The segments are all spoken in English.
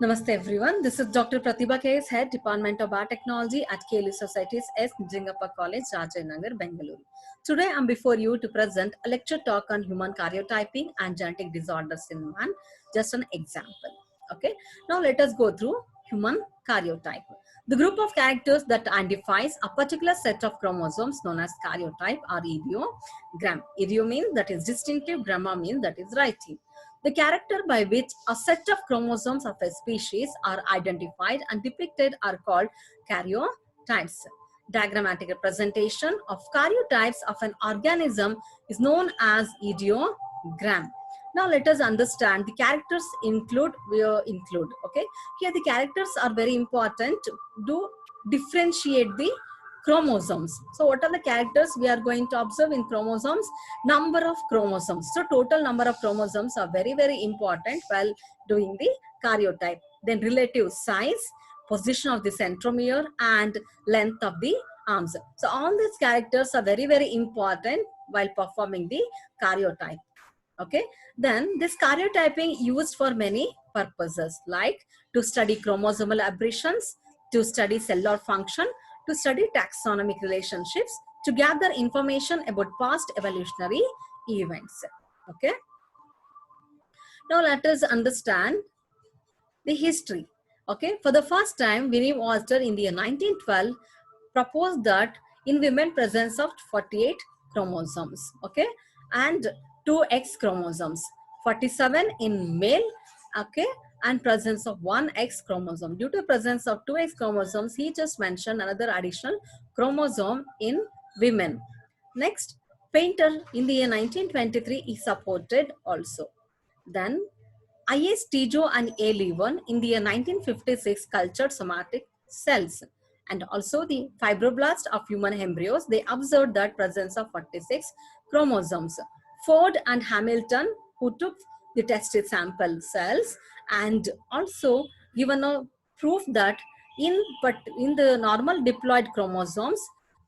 Namaste everyone. This is Dr. Pratibha K.S. Head, Department of Biotechnology at KLU Society's S. Nijingappa College, Rajayanagar, Bengaluru. Today I'm before you to present a lecture talk on human karyotyping and genetic disorders in man. Just an example. Okay. Now let us go through human karyotype. The group of characters that identifies a particular set of chromosomes known as karyotype are idiogram. Idio means that is distinctive, gramma means that is writing. The character by which a set of chromosomes of a species are identified and depicted are called karyotypes. Diagrammatic representation of karyotypes of an organism is known as ideogram. Now let us understand the characters include. Okay, here the characters are very important to differentiate the chromosomes. So what are the characters we are going to observe in chromosomes? Number of chromosomes. So total number of chromosomes are very important while doing the karyotype. Then relative size, position of the centromere, and length of the arms. So all these characters are very important while performing the karyotype. Okay, then this karyotyping used for many purposes, like to study chromosomal aberrations, to study cellular function, to study taxonomic relationships, to gather information about past evolutionary events. Okay, now let us understand the history. Okay, for the first time, William Alter in the year 1912 proposed that in women presence of 48 chromosomes, okay, and 2 X chromosomes, 47 in male, okay, and presence of 1 X chromosome. Due to presence of 2 X chromosomes, he just mentioned another additional chromosome in women. Next, Painter in the year 1923 is supported also. Then I.S. Tijo and A. Levin in the year 1956 cultured somatic cells, and also the fibroblast of human embryos. They observed that presence of 46 chromosomes. Ford and Hamilton, who took the tested sample cells and also given a proof that in the normal diploid chromosomes,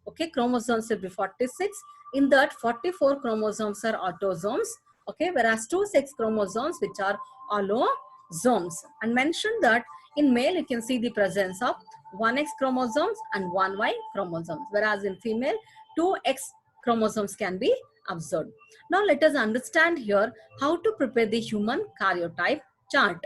okay, chromosomes will be 46. In that 44 chromosomes are autosomes, okay, whereas 2 sex chromosomes which are allosomes, and mentioned that in male you can see the presence of 1X chromosomes and 1Y chromosomes, whereas in female 2X chromosomes can be observed. Now let us understand here how to prepare the human karyotype chart.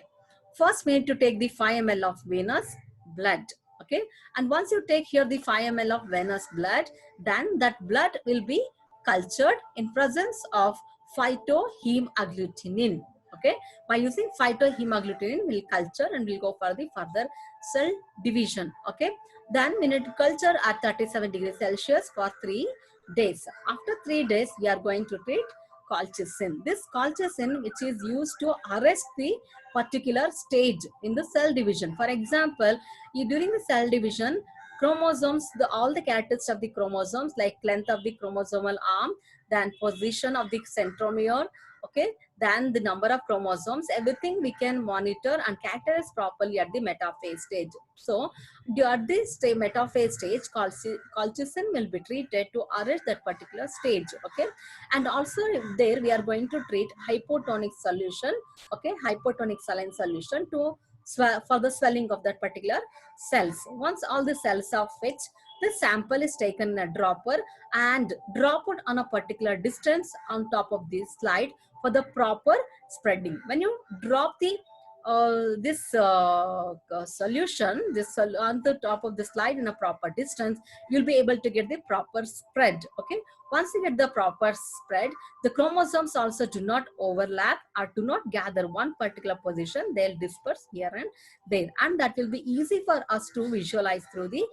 First we need to take the 5 ml of venous blood, okay, and once you take here the 5 ml of venous blood, then that blood will be cultured in presence of phytohemagglutinin. Okay, by using phytohemagglutinin we'll culture and we'll go for the further cell division. Okay, then we need to culture at 37 degrees Celsius for 3 days. After 3 days we are going to treat colchicine. This colchicine which is used to arrest the particular stage in the cell division. For example, during the cell division, chromosomes, all the characteristics of the chromosomes like length of the chromosomal arm, then position of the centromere, okay, then the number of chromosomes, everything we can monitor and characterize properly at the metaphase stage. So at this metaphase stage, colchicine will be treated to arrest that particular stage. Okay, and also there we are going to treat hypotonic solution, okay, hypotonic saline solution to for the swelling of that particular cells. Once all the cells are fixed, the sample is taken in a dropper and dropped on a particular distance on top of this slide for the proper spreading. When you drop the solution on the top of the slide in a proper distance, you'll be able to get the proper spread. Okay, once you get the proper spread, the chromosomes also do not overlap or do not gather one particular position. They'll disperse here and there, and that will be easy for us to visualize through the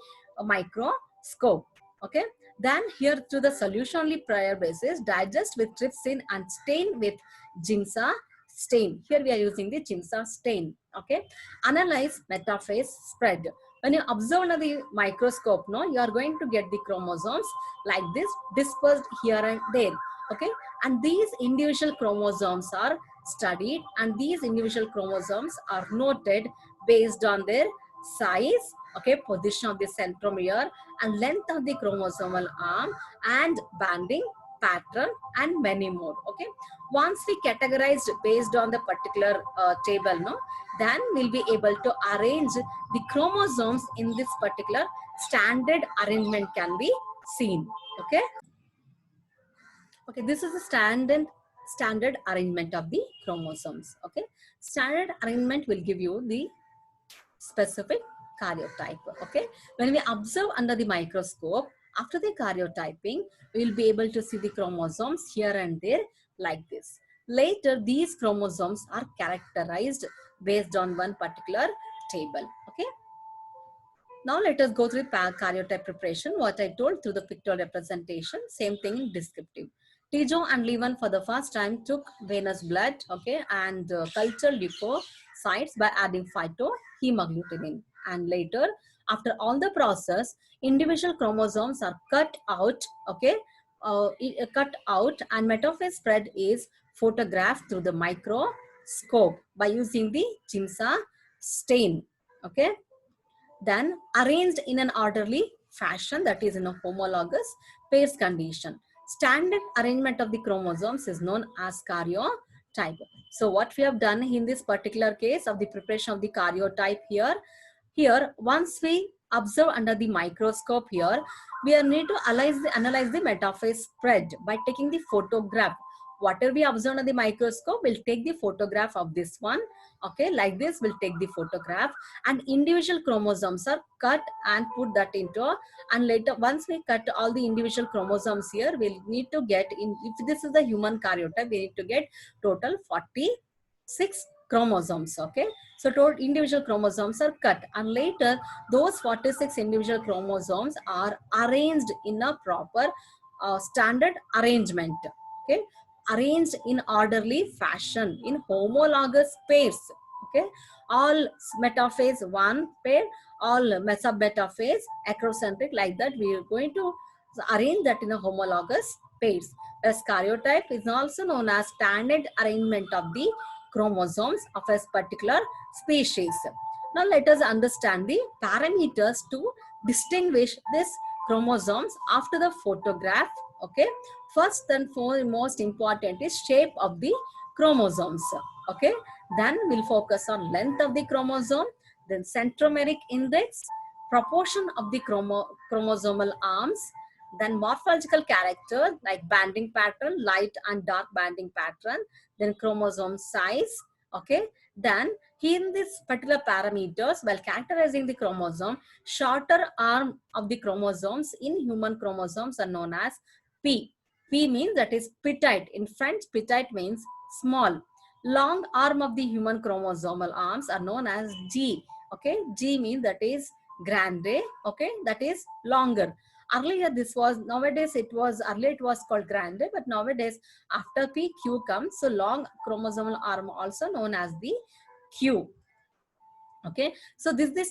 microscope. Okay, then here to the solution only prior basis, digest with trypsin and stain with Giemsa stain. Here we are using the Giemsa stain. Okay, analyze metaphase spread. When you observe under the microscope, no, you are going to get the chromosomes like this dispersed here and there. Okay, and these individual chromosomes are studied, and these individual chromosomes are noted based on their size, okay, position of the centromere and length of the chromosomal arm and banding pattern, and many more. Okay, once we categorized based on the particular table, no, then we'll be able to arrange the chromosomes in this particular standard arrangement can be seen. Okay, okay, this is the standard arrangement of the chromosomes. Okay, standard arrangement will give you the specific karyotype. Okay, when we observe under the microscope, after the karyotyping, we will be able to see the chromosomes here and there like this. Later, these chromosomes are characterized based on one particular table. Okay, now let us go through karyotype preparation. What I told through the pictorial representation, same thing in descriptive. Tijo and Levin for the first time took venous blood, okay, and cultured leukocytes by adding phytohemagglutinin. And later, after all the process, individual chromosomes are cut out, okay, cut out, and metaphase spread is photographed through the microscope by using the Chimsa stain, okay, then arranged in an orderly fashion, that is in a homologous pairs condition. Standard arrangement of the chromosomes is known as karyotype. So what we have done in this particular case of the preparation of the karyotype here once we observe under the microscope here, we need to analyze the metaphase spread by taking the photograph. Whatever we observe under the microscope, we'll take the photograph of this one. Okay, like this, we'll take the photograph, and individual chromosomes are cut and put that into, and later once we cut all the individual chromosomes here, we'll need to get in, if this is the human karyotype, we need to get total 46 chromosomes. Okay, so total individual chromosomes are cut, and later those 46 individual chromosomes are arranged in a proper standard arrangement. Okay, arranged in orderly fashion in homologous pairs. Okay, all metaphase one pair, all mesobetaphase acrocentric, like that we are going to arrange that in a homologous pairs. As karyotype is also known as standard arrangement of the chromosomes of a particular species. Now let us understand the parameters to distinguish this chromosomes after the photograph. Okay, first and foremost important is shape of the chromosomes. Okay, then we'll focus on length of the chromosome, then centromeric index, proportion of the chromosomal arms, then morphological character like banding pattern, light and dark banding pattern, then chromosome size. Okay, then in this particular parameters, while characterizing the chromosome, shorter arm of the chromosomes in human chromosomes are known as P. P means that is petite. In French, petite means small. Long arm of the human chromosomal arms are known as G. Okay, G means that is grande. Okay, that is longer. Earlier this was, nowadays it was, earlier it was called grande, but nowadays after P, Q comes. So long chromosomal arm also known as the Q. Okay, so this is the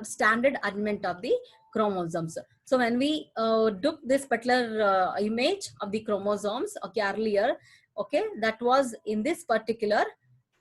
standard arrangement of the chromosomes. So when we took this particular image of the chromosomes, okay, earlier, okay, that was in this particular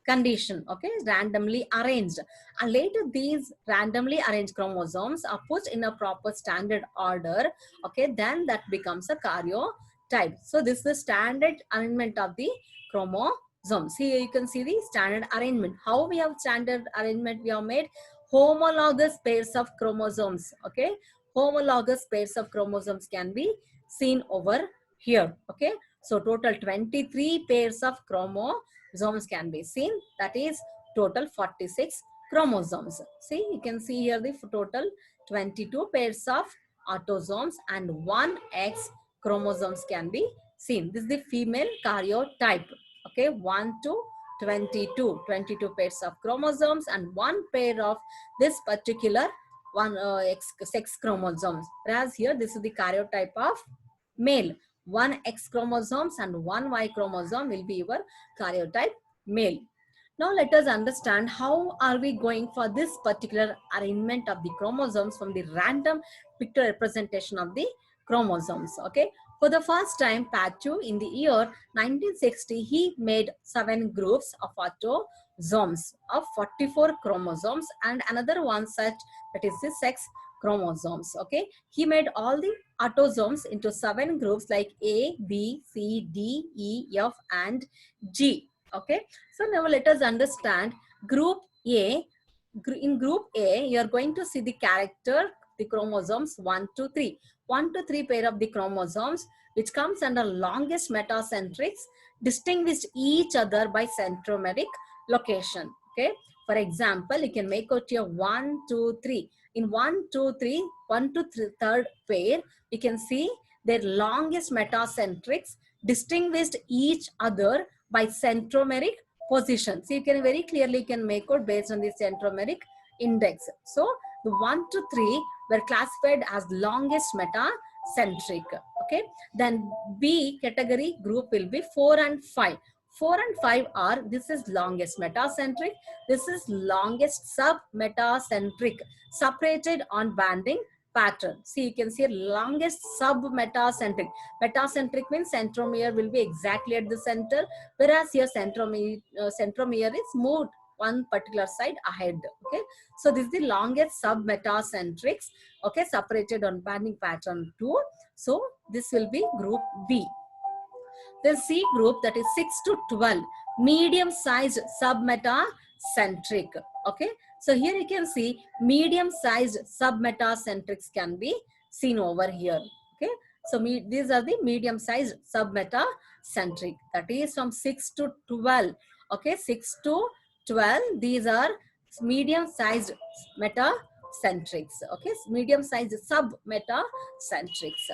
condition, okay, randomly arranged, and later these randomly arranged chromosomes are put in a proper standard order. Okay, then that becomes a karyotype. So this is the standard arrangement of the chromosomes. Here you can see the standard arrangement. How we have standard arrangement? We have made homologous pairs of chromosomes. Okay, homologous pairs of chromosomes can be seen over here. Okay, so total 23 pairs of chromosomes can be seen. That is total 46 chromosomes. See, you can see here the total 22 pairs of autosomes and 1 X chromosomes can be seen. This is the female karyotype. Okay, 1 to 22 pairs of chromosomes and 1 pair of this particular sex chromosomes. Whereas here this is the karyotype of male. 1 X chromosomes and 1 Y chromosome will be your karyotype male. Now let us understand how are we going for this particular arrangement of the chromosomes from the random pictorial representation of the chromosomes. Okay, for the first time, Patu in the year 1960, he made 7 groups of autosomes of 44 chromosomes and another one such, that is the sex chromosomes. Okay, he made all the autosomes into 7 groups like A, B, C, D, E, F, and G. Okay, so now let us understand group A. In group A, you are going to see the character, the chromosomes 1 to 3. 1 to 3 pair of the chromosomes, which comes under longest metacentrics, distinguished each other by centromeric location. Okay, for example, you can make out here 1, 2, 3. In 1, 2, 3, 1 to 3, third pair, you can see their longest metacentrics distinguished each other by centromeric position. So you can very clearly you can make out based on the centromeric index. So the 1 to 3 were classified as longest metacentric. Okay, then B category group will be 4 and 5. 4 and 5 are, this is longest metacentric, this is longest sub-metacentric, separated on banding pattern. See, you can see longest sub-metacentric. Metacentric means centromere will be exactly at the center, whereas here centromere is moved one particular side ahead. Okay, so this is the longest sub-metacentrics, okay, separated on banding pattern 2. So this will be group B. The C group, that is 6 to 12, medium sized submetacentric. Okay, so here you can see medium sized submetacentrics can be seen over here. Okay, so these are the medium sized submetacentric, that is from 6 to 12. Okay, 6 to 12, these are medium sized metacentrics. Okay, medium sized submetacentrics.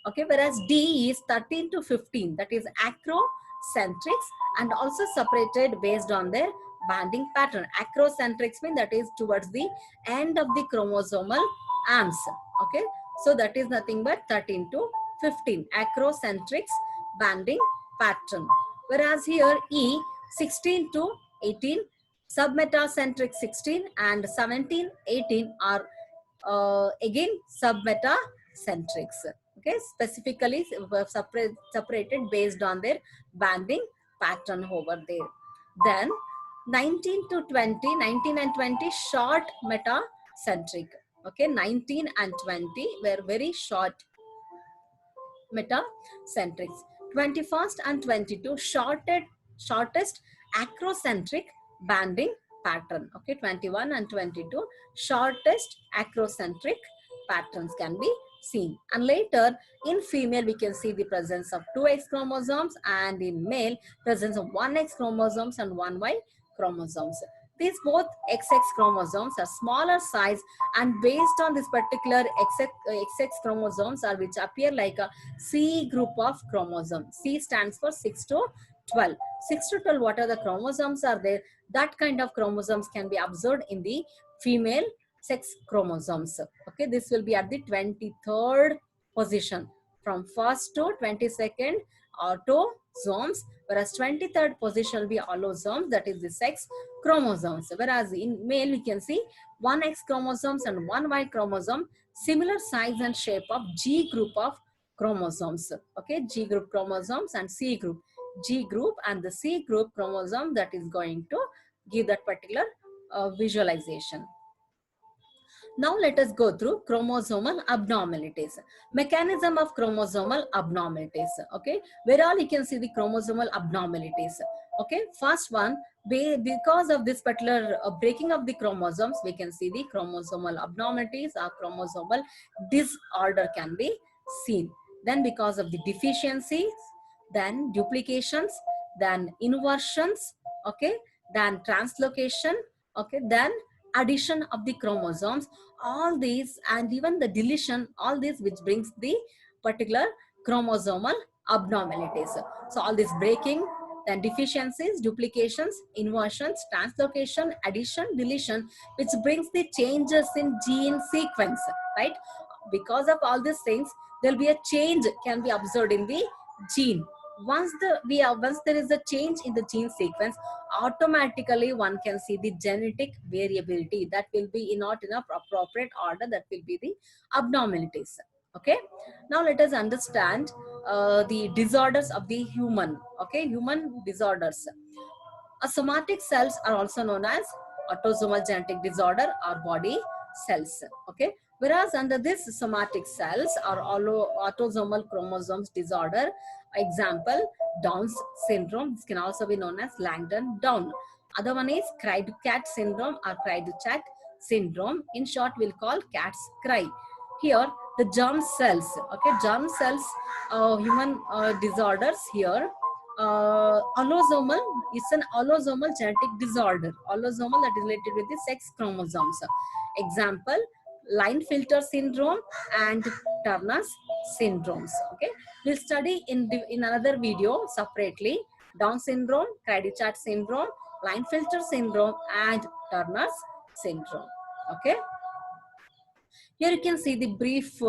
Okay, whereas D is 13 to 15, that is acrocentrics, and also separated based on their banding pattern. Acrocentrics mean that is towards the end of the chromosomal arms. Okay, so that is nothing but 13 to 15, acrocentrics banding pattern. Whereas here E, 16 to 18, submetacentric 16 and 17, 18 are again submetacentrics. Okay, specifically separated based on their banding pattern over there. Then 19 to 20, 19 and 20 short metacentric. Okay, 19 and 20 were very short metacentrics. 21st and 22 shortest acrocentric banding pattern. Okay, 21 and 22 shortest acrocentric patterns can be seen. And later in female we can see the presence of 2X chromosomes, and in male presence of 1X chromosomes and 1Y chromosomes. These both XX chromosomes are smaller size, and based on this particular XX chromosomes are which appear like a C group of chromosomes. C stands for 6 to 12. 6 to 12, what are the chromosomes are there? That kind of chromosomes can be observed in the female sex chromosomes. Okay, this will be at the 23rd position. From 1st to 22nd autosomes, whereas 23rd position will be allosomes, that is the sex chromosomes. Whereas in male we can see 1X chromosomes and 1Y chromosome, similar size and shape of G group of chromosomes. Okay, G group chromosomes and C group. G group and the C group chromosome, that is going to give that particular visualization. Now let us go through chromosomal abnormalities. Mechanism of chromosomal abnormalities. Okay, where all you can see the chromosomal abnormalities. Okay, first one, because of this particular breaking of the chromosomes, we can see the chromosomal abnormalities or chromosomal disorder can be seen. Then because of the deficiencies, then duplications, then inversions, okay, then translocation, okay, then addition of the chromosomes, all these, and even the deletion, all these which brings the particular chromosomal abnormalities. So all this breaking, then deficiencies, duplications, inversions, translocation, addition, deletion, which brings the changes in gene sequence, right? Because of all these things, there will be a change can be observed in the gene. Once there is a change in the gene sequence, automatically one can see the genetic variability that will be not in a appropriate order, that will be the abnormalities. Okay, now let us understand the disorders of the human. Okay, human disorders. Somatic cells are also known as autosomal genetic disorder or body cells. Okay, Whereas under this somatic cells are autosomal chromosomes disorder. Example, Down's syndrome. This can also be known as Langdon-Down. Other one is Cry-to-Cat syndrome or Cry-to-Chat syndrome. In short, we'll call cat's cry. Here, the germ cells, okay, germ cells, human disorders here. Allosomal is an allosomal genetic disorder. Allosomal that is related with the sex chromosomes. Example, Line-filter syndrome and Turner's syndromes. Okay, we'll study in another video separately Down syndrome, Cry-to-Chat syndrome, Line-filter syndrome, and Turner's syndrome. Okay. Here you can see the brief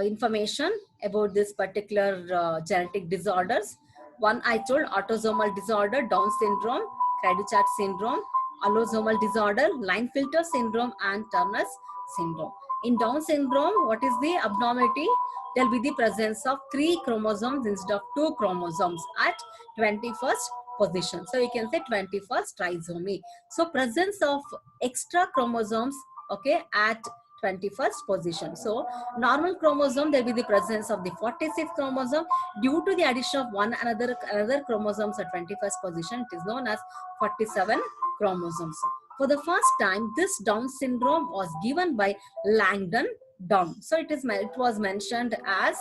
information about this particular genetic disorders. One I told, autosomal disorder, Down syndrome, Cry-to-Chat syndrome, allosomal disorder, Line-filter syndrome, and Turner's syndrome. In Down syndrome, what is the abnormality? There will be the presence of 3 chromosomes instead of 2 chromosomes at 21st position. So you can say 21st trisomy. So presence of extra chromosomes, okay, at 21st position. So normal chromosome, there will be the presence of the 46th chromosome. Due to the addition of another chromosomes at 21st position, it is known as 47 chromosomes. For the first time, this Down syndrome was given by Langdon Down. So it was mentioned as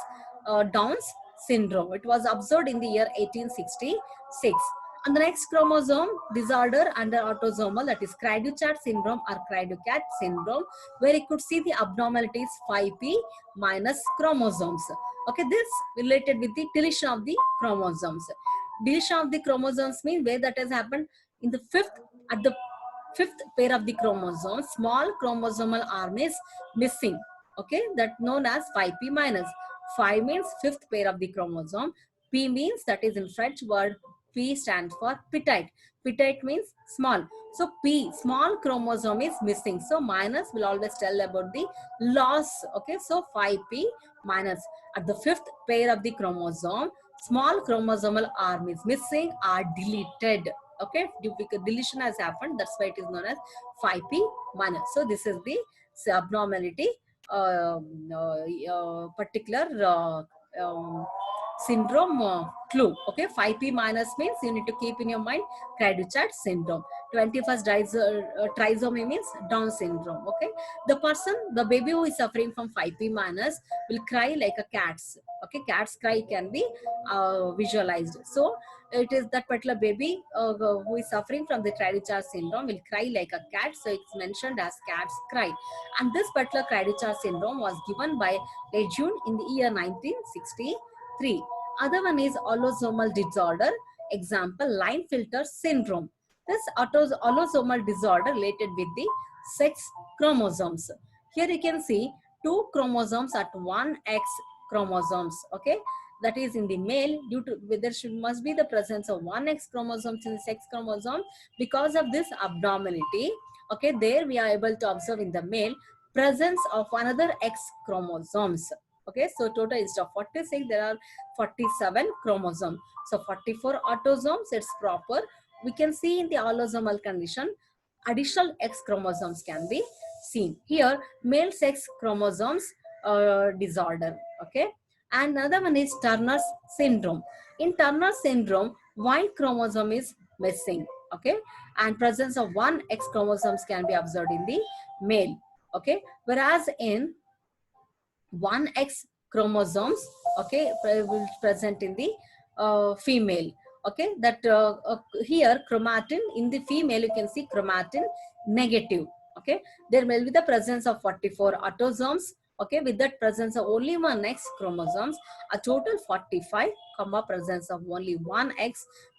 Down's syndrome. It was observed in the year 1866. And the next chromosome disorder under autosomal, that is Cry-to-Chat syndrome or Cry-to-Cat syndrome, where you could see the abnormalities 5p minus chromosomes. Okay, this related with the deletion of the chromosomes. Deletion of the chromosomes means where that has happened in the at the fifth pair of the chromosomes, small chromosomal arm is missing. Okay, that known as 5p minus. 5 means fifth pair of the chromosome. P means, that is in French word, P stands for petite. Petite means small. So P, small chromosome is missing. So minus will always tell about the loss. Okay, so 5p minus. At the fifth pair of the chromosome, small chromosomal arm is missing or deleted. Okay, deletion has happened. That's why it is known as 5p minus. So this is the abnormality, particular syndrome clue. Okay, 5p minus means you need to keep in your mind Cry-to-Chat syndrome. 21st trisomy means Down syndrome. Okay, the baby who is suffering from 5p minus will cry like a cat's. Okay, cat's cry can be visualized. So it is that particular baby who is suffering from the Cry-to-Chat syndrome will cry like a cat. So it's mentioned as cat's cry. And this particular Cry-to-Chat syndrome was given by Lejeune in the year 1963. Other one is allosomal disorder. Example, Line-filter syndrome. This allosomal disorder related with the sex chromosomes. Here you can see 2 chromosomes at 1X chromosomes. Okay, that is in the male. Due to there must be the presence of 1X chromosomes in the sex chromosome. Because of this abnormality, okay, there we are able to observe in the male presence of another X chromosomes. Okay, so total instead of 46, there are 47 chromosomes. So 44 autosomes, it's proper. We can see in the allosomal condition, additional X chromosomes can be seen. Here, male sex chromosomes disorder. Okay, and another one is Turner's syndrome. In Turner's syndrome, Y chromosome is missing. Okay, and presence of 1X chromosomes can be observed in the male. Okay, whereas in 1X chromosomes, okay, will present in the female. Okay, that here chromatin in the female, you can see chromatin negative. Okay, there will be the presence of 44 autosomes. Okay, with that presence of only 1X chromosomes, a total 45, presence of only 1X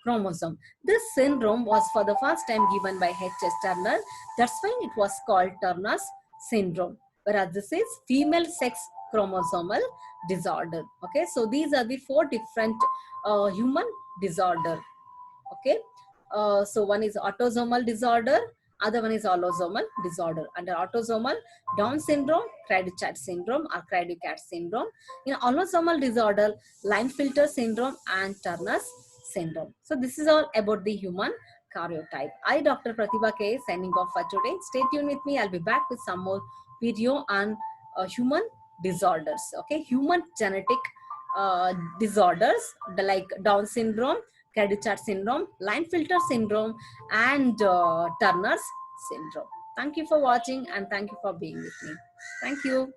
chromosome. This syndrome was for the first time given by H.S. Turner. That's why it was called Turner's syndrome. Whereas this is female sex chromosomal disorder. Okay, so these are the 4 different human disorder. Okay, so one is autosomal disorder, other one is allosomal disorder. Under autosomal, Down syndrome, Cry-to-Chat syndrome or Cry-to-Cat syndrome. In allosomal disorder, Line-filter syndrome and Turner's syndrome. So this is all about the human karyotype. I, Dr. Pratibha K, signing off for today. Stay tuned with me. I'll be back with some more video on human disorders. Okay, human genetic disorders like Down syndrome, Karyotype syndrome, Klinefelter syndrome, and Turner's syndrome. Thank you for watching and thank you for being with me. Thank you.